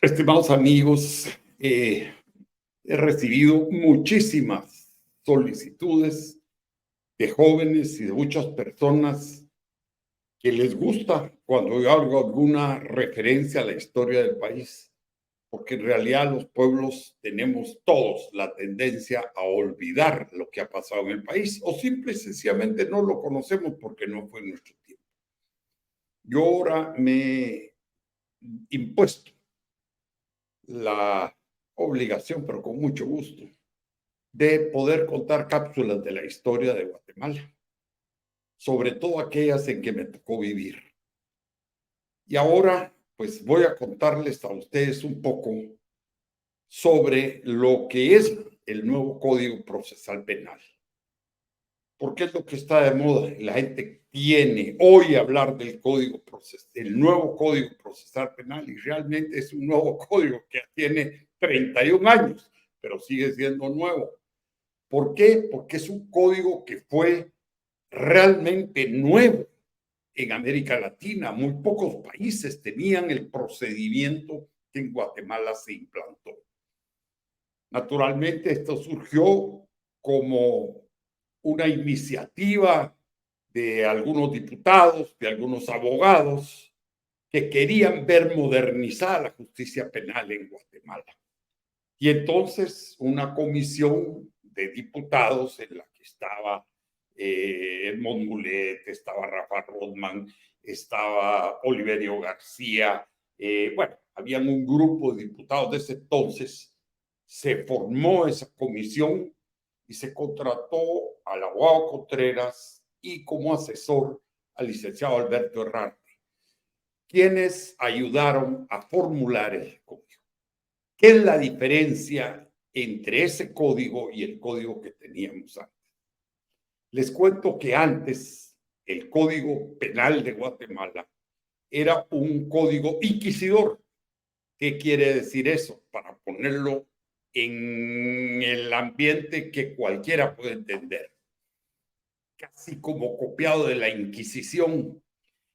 Estimados amigos, he recibido muchísimas solicitudes de jóvenes y de muchas personas que les gusta cuando yo hago alguna referencia a la historia del país, porque en realidad los pueblos tenemos todos la tendencia a olvidar lo que ha pasado en el país o simple y sencillamente no lo conocemos porque no fue nuestro tiempo. Yo ahora me he impuesto la obligación, pero con mucho gusto, de poder contar cápsulas de la historia de Guatemala, sobre todo aquellas en que me tocó vivir. Y ahora, pues voy a contarles a ustedes un poco sobre lo que es el nuevo Código Procesal Penal. Porque es lo que está de moda. La gente tiene hoy hablar del nuevo Código Procesal Penal, y realmente es un nuevo código que tiene 31 años, pero sigue siendo nuevo. ¿Por qué? Porque es un código que fue realmente nuevo en América Latina. Muy pocos países tenían el procedimiento que en Guatemala se implantó. Naturalmente, esto surgió como una iniciativa de algunos diputados, de algunos abogados que querían ver modernizada la justicia penal en Guatemala. Y entonces una comisión de diputados en la que estaba Edmond Mulet, estaba Rafa Rodman, estaba Oliverio García, bueno, habían un grupo de diputados de ese entonces, se formó esa comisión y se contrató al abogado Contreras y como asesor al licenciado Alberto Herrarte, quienes ayudaron a formular el código. ¿Qué es la diferencia entre ese código y el código que teníamos antes? Les cuento que antes el Código Penal de Guatemala era un código inquisidor. ¿Qué quiere decir eso? Para ponerlo en el ambiente que cualquiera puede entender. Casi como copiado de la Inquisición,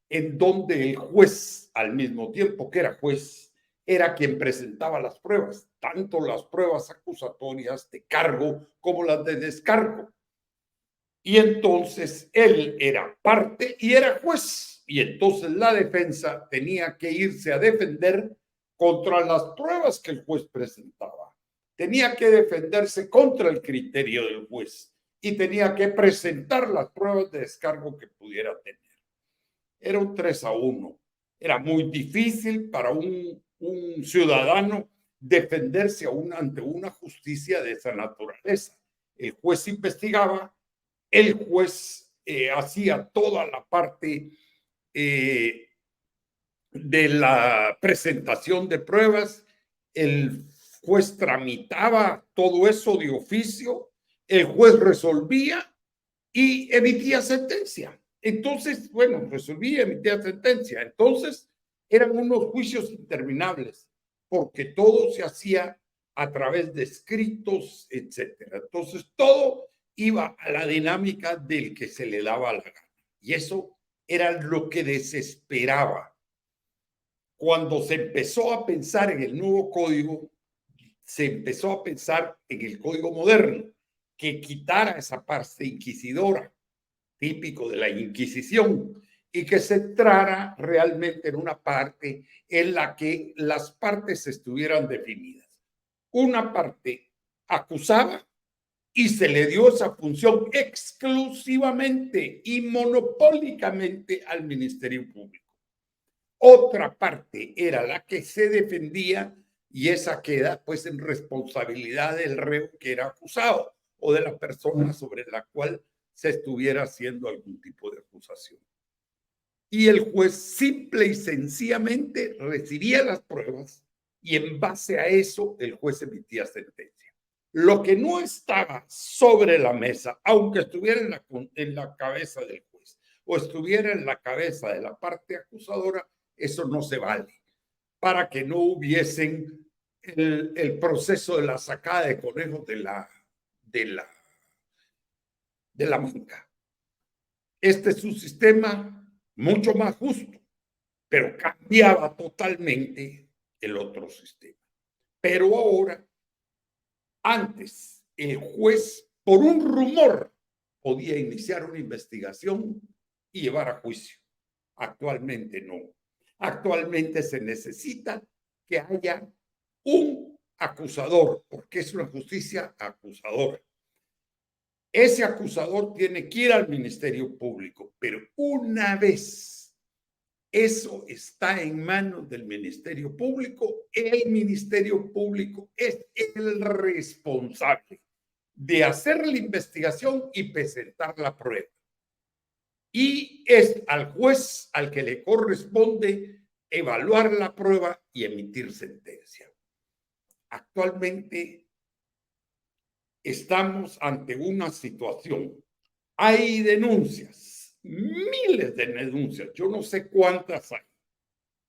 en donde el juez, al mismo tiempo que era juez, era quien presentaba las pruebas, tanto las pruebas acusatorias de cargo como las de descargo. Y entonces él era parte y era juez. Y entonces la defensa tenía que irse a defender contra las pruebas que el juez presentaba. Tenía que defenderse contra el criterio del juez y tenía que presentar las pruebas de descargo que pudiera tener. Era un 3-1. Era muy difícil para un ciudadano defenderse ante una justicia de esa naturaleza. El juez investigaba, el juez hacía toda la parte de la presentación de pruebas, el juez tramitaba todo eso de oficio, el juez resolvía y emitía sentencia. Entonces, bueno, resolvía, emitía sentencia. Entonces, eran unos juicios interminables, porque todo se hacía a través de escritos, etcétera. Entonces, todo iba a la dinámica del que se le daba la gana. Y eso era lo que desesperaba. Cuando se empezó a pensar en el nuevo código, se empezó a pensar en el código moderno, que quitara esa parte inquisidora, típico de la Inquisición, y que se entrara realmente en una parte en la que las partes estuvieran definidas. Una parte acusaba y se le dio esa función exclusivamente y monopólicamente al Ministerio Público. Otra parte era la que se defendía y esa queda pues en responsabilidad del reo que era acusado o de la persona sobre la cual se estuviera haciendo algún tipo de acusación. Y el juez simple y sencillamente recibía las pruebas y en base a eso el juez emitía sentencia. Lo que no estaba sobre la mesa, aunque estuviera en la cabeza del juez o estuviera en la cabeza de la parte acusadora, eso no se vale, para que no hubiesen el proceso de la sacada de conejos de la manga. Este es un sistema mucho más justo, pero cambiaba totalmente el otro sistema. Pero ahora, antes, el juez, por un rumor, podía iniciar una investigación y llevar a juicio. Actualmente no. Actualmente se necesita que haya un acusador, porque es una justicia acusadora. Ese acusador tiene que ir al Ministerio Público, pero una vez eso está en manos del Ministerio Público, el Ministerio Público es el responsable de hacer la investigación y presentar la prueba. Y es al juez al que le corresponde evaluar la prueba y emitir sentencia. Actualmente estamos ante una situación. Hay denuncias, miles de denuncias, yo no sé cuántas hay.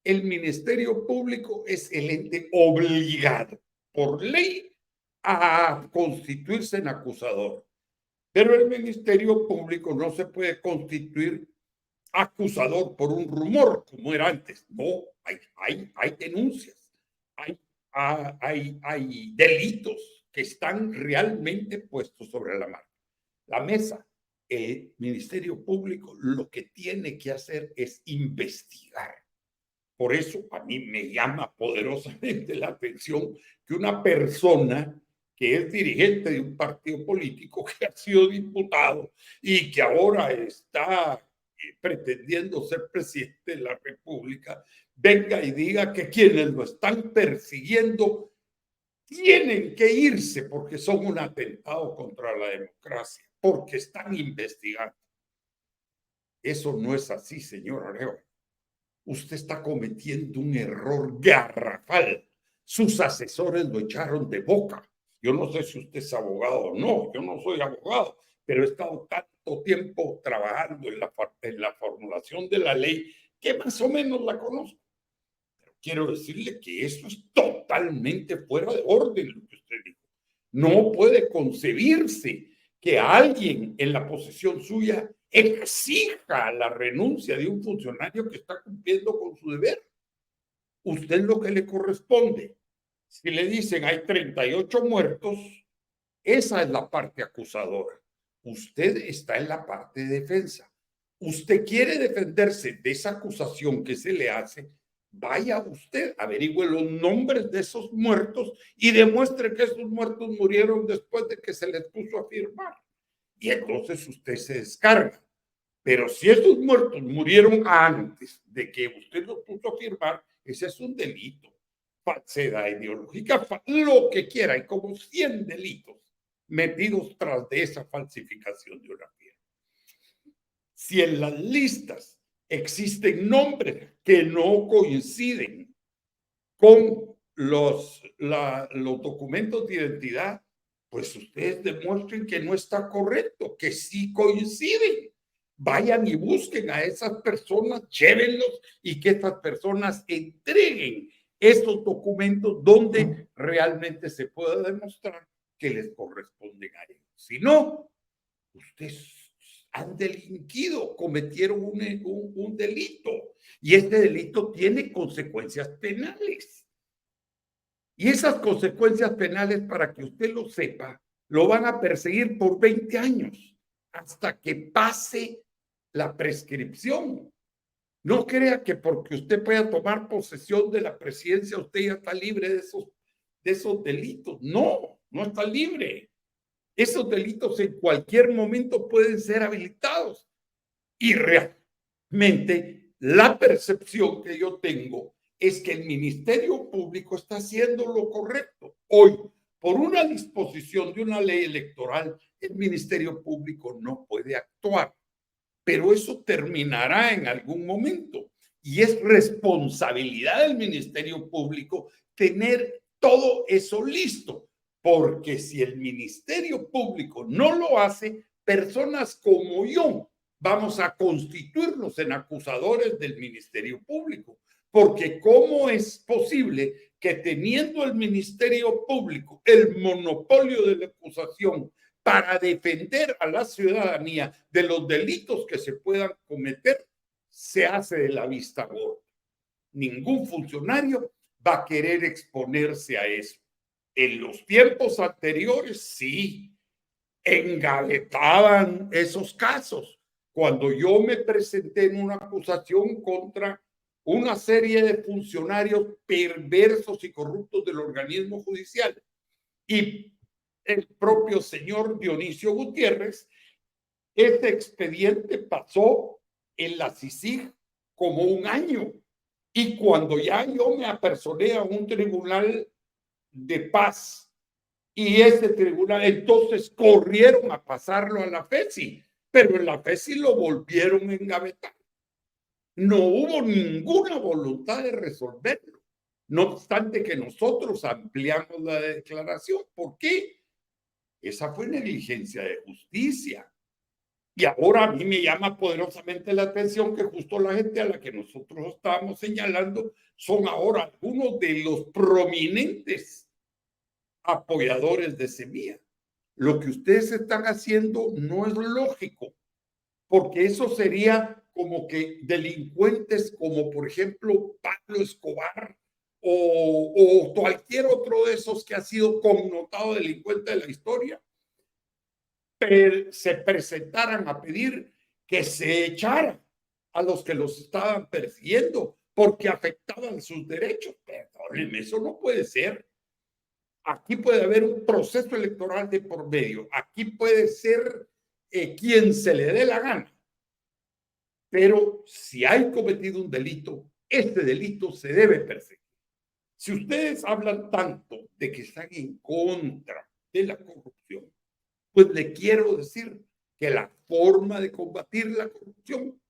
El Ministerio Público es el ente obligado por ley a constituirse en acusador. Pero el Ministerio Público no se puede constituir acusador por un rumor como era antes. No, hay denuncias, hay delitos que están realmente puestos sobre la mesa. El Ministerio Público lo que tiene que hacer es investigar. Por eso a mí me llama poderosamente la atención que una persona que es dirigente de un partido político, que ha sido diputado y que ahora está pretendiendo ser presidente de la República, venga y diga que quienes lo están persiguiendo tienen que irse porque son un atentado contra la democracia, porque están investigando. Eso no es así, señor Arevalo. Usted está cometiendo un error garrafal. Sus asesores lo echaron de boca. Yo no sé si usted es abogado o no, yo no soy abogado, pero he estado tanto tiempo trabajando en la formulación de la ley que más o menos la conozco. Pero quiero decirle que eso es totalmente fuera de orden lo que usted dijo. No puede concebirse que alguien en la posición suya exija la renuncia de un funcionario que está cumpliendo con su deber. Usted lo que le corresponde. Si le dicen hay 38 muertos, esa es la parte acusadora. Usted está en la parte de defensa. Usted quiere defenderse de esa acusación que se le hace, vaya usted, averigüe los nombres de esos muertos y demuestre que esos muertos murieron después de que se les puso a firmar. Y entonces usted se descarga. Pero si esos muertos murieron antes de que usted los puso a firmar, ese es un delito. Falsedad ideológica, lo que quiera, hay como 100 delitos metidos tras de esa falsificación de una firma. Si en las listas existen nombres que no coinciden con los documentos de identidad, pues ustedes demuestren que no está correcto, que sí coinciden. Vayan y busquen a esas personas, llévenlos y que estas personas entreguen estos documentos donde realmente se pueda demostrar que les corresponden a ellos. Si no, ustedes han delinquido, cometieron un delito y este delito tiene consecuencias penales. Y esas consecuencias penales, para que usted lo sepa, lo van a perseguir por 20 años hasta que pase la prescripción. No crea que porque usted pueda tomar posesión de la presidencia, usted ya está libre de esos delitos. No, no está libre. Esos delitos en cualquier momento pueden ser habilitados. Y realmente la percepción que yo tengo es que el Ministerio Público está haciendo lo correcto. Hoy, por una disposición de una ley electoral, el Ministerio Público no puede actuar, pero eso terminará en algún momento y es responsabilidad del Ministerio Público tener todo eso listo, porque si el Ministerio Público no lo hace, personas como yo vamos a constituirnos en acusadores del Ministerio Público, porque ¿cómo es posible que teniendo el Ministerio Público el monopolio de la acusación para defender a la ciudadanía de los delitos que se puedan cometer, se hace de la vista gorda? Ningún funcionario va a querer exponerse a eso. En los tiempos anteriores, sí, engavetaban esos casos. Cuando yo me presenté en una acusación contra una serie de funcionarios perversos y corruptos del organismo judicial, y el propio señor Dionisio Gutiérrez, este expediente pasó en la CICIG como un año. Y cuando ya yo me apersoné a un tribunal de paz y ese tribunal, entonces corrieron a pasarlo a la FESI, pero en la FESI lo volvieron a engavetar. No hubo ninguna voluntad de resolverlo. No obstante que nosotros ampliamos la declaración. ¿Por qué? Esa fue negligencia de justicia. Y ahora a mí me llama poderosamente la atención que justo la gente a la que nosotros estábamos señalando son ahora algunos de los prominentes apoyadores de Semilla. Lo que ustedes están haciendo no es lógico, porque eso sería como que delincuentes como por ejemplo Pablo Escobar o cualquier otro de esos que ha sido connotado delincuente de la historia, se presentaran a pedir que se echara a los que los estaban persiguiendo porque afectaban sus derechos. Perdónenme, eso no puede ser. Aquí puede haber un proceso electoral de por medio. Aquí puede ser quien se le dé la gana. Pero si hay cometido un delito, este delito se debe perseguir. Si ustedes hablan tanto de que están en contra de la corrupción, pues le quiero decir que la forma de combatir la corrupción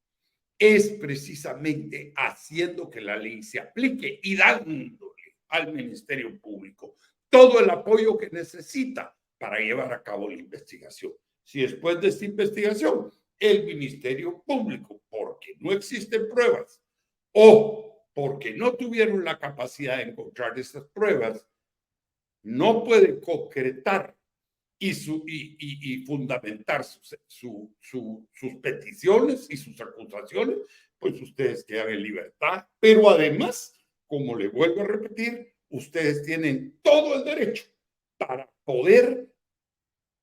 es precisamente haciendo que la ley se aplique y dándole al Ministerio Público todo el apoyo que necesita para llevar a cabo la investigación. Si después de esta investigación el Ministerio Público, porque no existen pruebas o porque no tuvieron la capacidad de encontrar esas pruebas, no puede concretar y fundamentar sus peticiones y sus acusaciones, pues ustedes quedan en libertad. Pero además, como le vuelvo a repetir, ustedes tienen todo el derecho para poder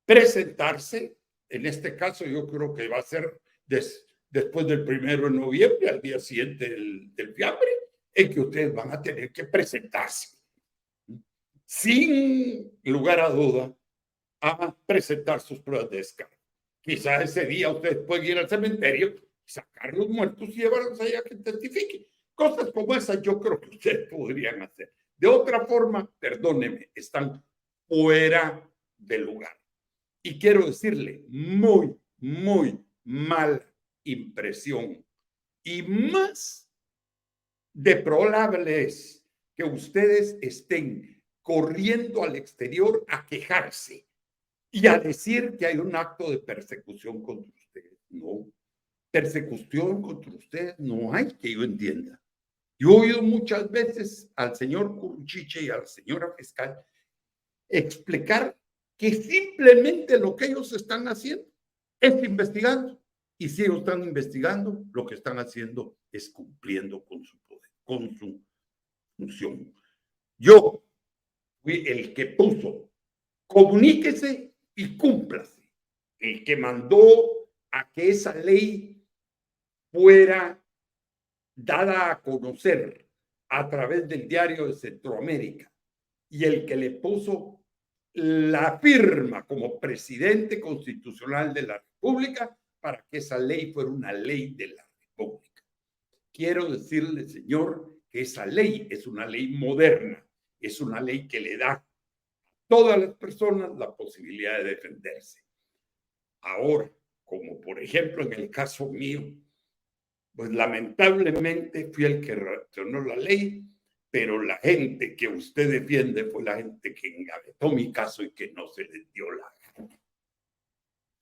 presentarse. En este caso, yo creo que va a ser después del 1 de noviembre, al día siguiente del fiambre, en que ustedes van a tener que presentarse. Sin lugar a duda, a presentar sus pruebas de descargo. Quizás ese día ustedes pueden ir al cementerio, sacar los muertos y llevarlos allá que testifiquen. Cosas como esas yo creo que ustedes podrían hacer. De otra forma, perdónenme, están fuera de lugar. Y quiero decirle, muy, muy mala impresión. Y más deplorable es que ustedes estén corriendo al exterior a quejarse y a decir que hay un acto de persecución contra ustedes. No, persecución contra ustedes no hay, que yo entienda. Yo he oído muchas veces al señor Curuchiche y a la señora fiscal explicar que simplemente lo que ellos están haciendo es investigando. Y si ellos están investigando, lo que están haciendo es cumpliendo con su poder, con su función. Yo fui el que puso, comuníquese y cúmplase. El que mandó a que esa ley fuera dada a conocer a través del Diario de Centroamérica y el que le puso la firma como presidente constitucional de la República para que esa ley fuera una ley de la República. Quiero decirle, señor, que esa ley es una ley moderna, es una ley que le da a todas las personas la posibilidad de defenderse. Ahora, como por ejemplo en el caso mío, pues lamentablemente fui el que reaccionó la ley, pero la gente que usted defiende fue la gente que engavetó mi caso y que no se les dio la gana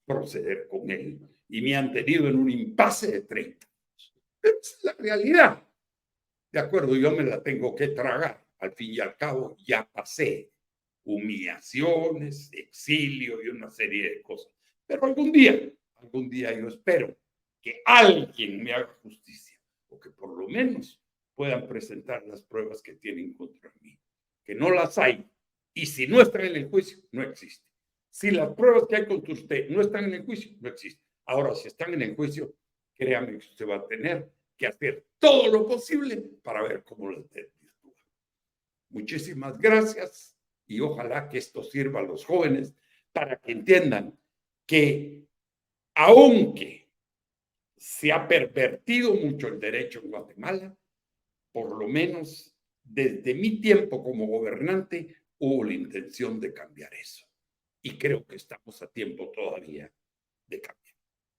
proceder con él. Y me han tenido en un impasse de 30 años. Pero esa es la realidad. De acuerdo, yo me la tengo que tragar. Al fin y al cabo, ya pasé humillaciones, exilio y una serie de cosas. Pero algún día yo espero que alguien me haga justicia, o que por lo menos puedan presentar las pruebas que tienen contra mí. Que no las hay. Y si no están en el juicio, no existe. Si las pruebas que hay contra usted no están en el juicio, no existe. Ahora, si están en el juicio, créame que usted va a tener que hacer todo lo posible para ver cómo las desvirtúa. Muchísimas gracias y ojalá que esto sirva a los jóvenes para que entiendan que aunque se ha pervertido mucho el derecho en Guatemala, por lo menos desde mi tiempo como gobernante hubo la intención de cambiar eso. Y creo que estamos a tiempo todavía de cambiar.